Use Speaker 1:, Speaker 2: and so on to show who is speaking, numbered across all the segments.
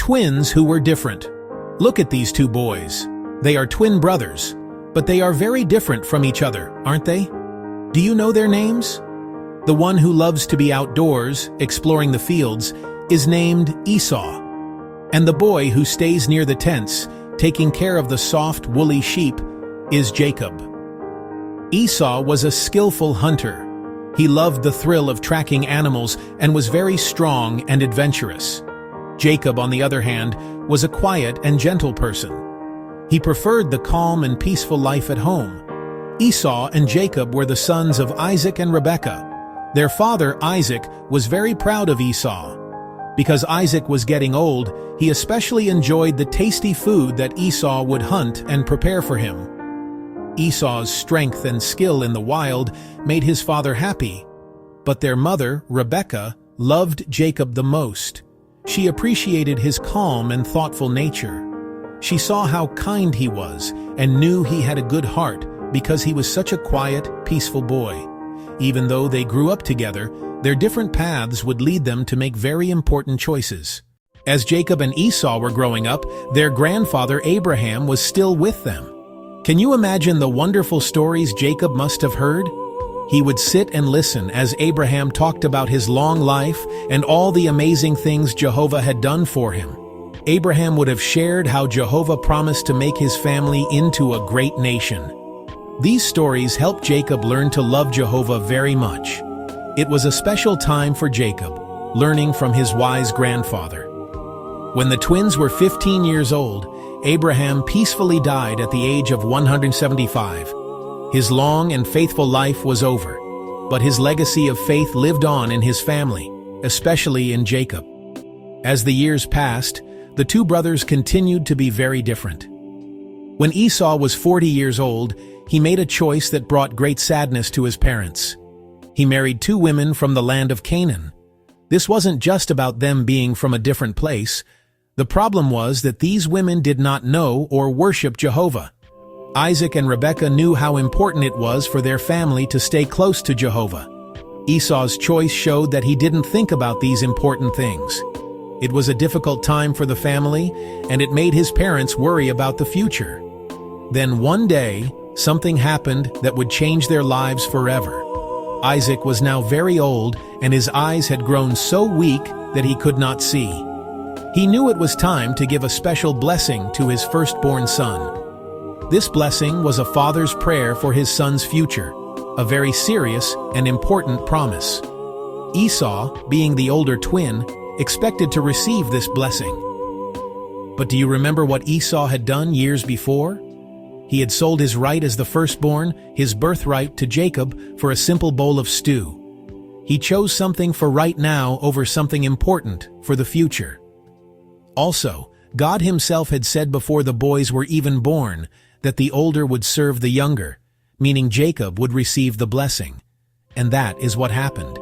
Speaker 1: twins who were different. Look at these two boys. They are twin brothers, but they are very different from each other, aren't they? Do you know their names? The one who loves to be outdoors, exploring the fields, is named Esau. And the boy who stays near the tents, taking care of the soft, woolly sheep, is Jacob. Esau was a skillful hunter. He loved the thrill of tracking animals and was very strong and adventurous. Jacob, on the other hand, was a quiet and gentle person. He preferred the calm and peaceful life at home. Esau and Jacob were the sons of Isaac and Rebekah. Their father, Isaac, was very proud of Esau. Because Isaac was getting old, he especially enjoyed the tasty food that Esau would hunt and prepare for him. Esau's strength and skill in the wild made his father happy, but their mother, Rebekah, loved Jacob the most. She appreciated his calm and thoughtful nature. She saw how kind he was and knew he had a good heart because he was such a quiet, peaceful boy. Even though they grew up together, their different paths would lead them to make very important choices. As Jacob and Esau were growing up, their grandfather Abraham was still with them. Can you imagine the wonderful stories Jacob must have heard? He would sit and listen as Abraham talked about his long life and all the amazing things Jehovah had done for him. Abraham would have shared how Jehovah promised to make his family into a great nation. These stories helped Jacob learn to love Jehovah very much. It was a special time for Jacob, learning from his wise grandfather. When the twins were 15 years old, Abraham peacefully died at the age of 175. His long and faithful life was over, but his legacy of faith lived on in his family, especially in Jacob. As the years passed, the two brothers continued to be very different. When Esau was 40 years old, he made a choice that brought great sadness to his parents. He married two women from the land of Canaan. This wasn't just about them being from a different place. The problem was that these women did not know or worship Jehovah. Isaac and Rebekah knew how important it was for their family to stay close to Jehovah. Esau's choice showed that he didn't think about these important things. It was a difficult time for the family, and it made his parents worry about the future. Then one day, something happened that would change their lives forever. Isaac was now very old, and his eyes had grown so weak that he could not see. He knew it was time to give a special blessing to his firstborn son. This blessing was a father's prayer for his son's future, a very serious and important promise. Esau, being the older twin, expected to receive this blessing. But do you remember what Esau had done years before? He had sold his right as the firstborn, his birthright, to Jacob for a simple bowl of stew. He chose something for right now over something important for the future. Also, God himself had said before the boys were even born that the older would serve the younger, meaning Jacob would receive the blessing. And that is what happened.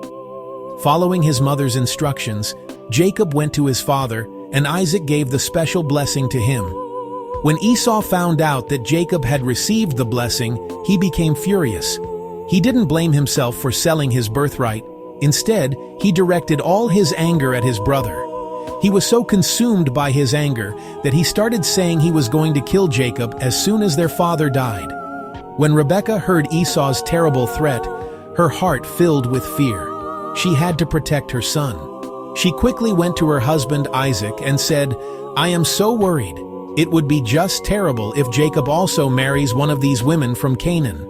Speaker 1: Following his mother's instructions, Jacob went to his father, and Isaac gave the special blessing to him. When Esau found out that Jacob had received the blessing, he became furious. He didn't blame himself for selling his birthright. Instead, he directed all his anger at his brother. He was so consumed by his anger that he started saying he was going to kill Jacob as soon as their father died. When Rebekah heard Esau's terrible threat, her heart filled with fear. She had to protect her son. She quickly went to her husband Isaac and said, "I am so worried. It would be just terrible if Jacob also marries one of these women from Canaan."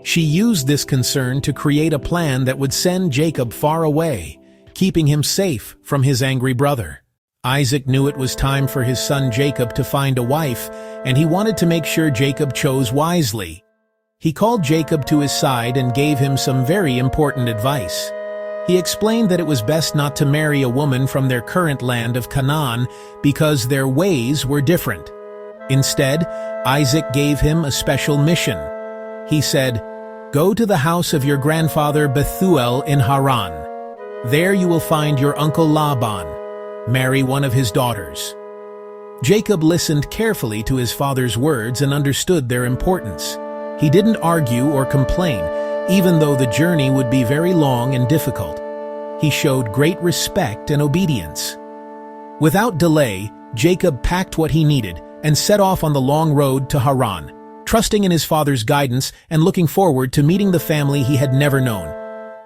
Speaker 1: She used this concern to create a plan that would send Jacob far away, keeping him safe from his angry brother. Isaac knew it was time for his son Jacob to find a wife, and he wanted to make sure Jacob chose wisely. He called Jacob to his side and gave him some very important advice. He explained that it was best not to marry a woman from their current land of Canaan because their ways were different. Instead, Isaac gave him a special mission. He said, "Go to the house of your grandfather Bethuel in Haran. There you will find your uncle Laban. Marry one of his daughters." Jacob listened carefully to his father's words and understood their importance. He didn't argue or complain, even though the journey would be very long and difficult. He showed great respect and obedience. Without delay, Jacob packed what he needed and set off on the long road to Haran, trusting in his father's guidance and looking forward to meeting the family he had never known.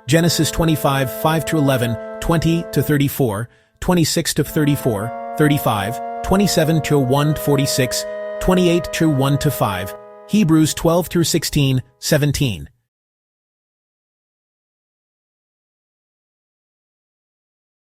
Speaker 1: Genesis 25, 5-11, 20-34, 26-34, 35, 27-1-46, 28-1-5, Hebrews 12-16, 17.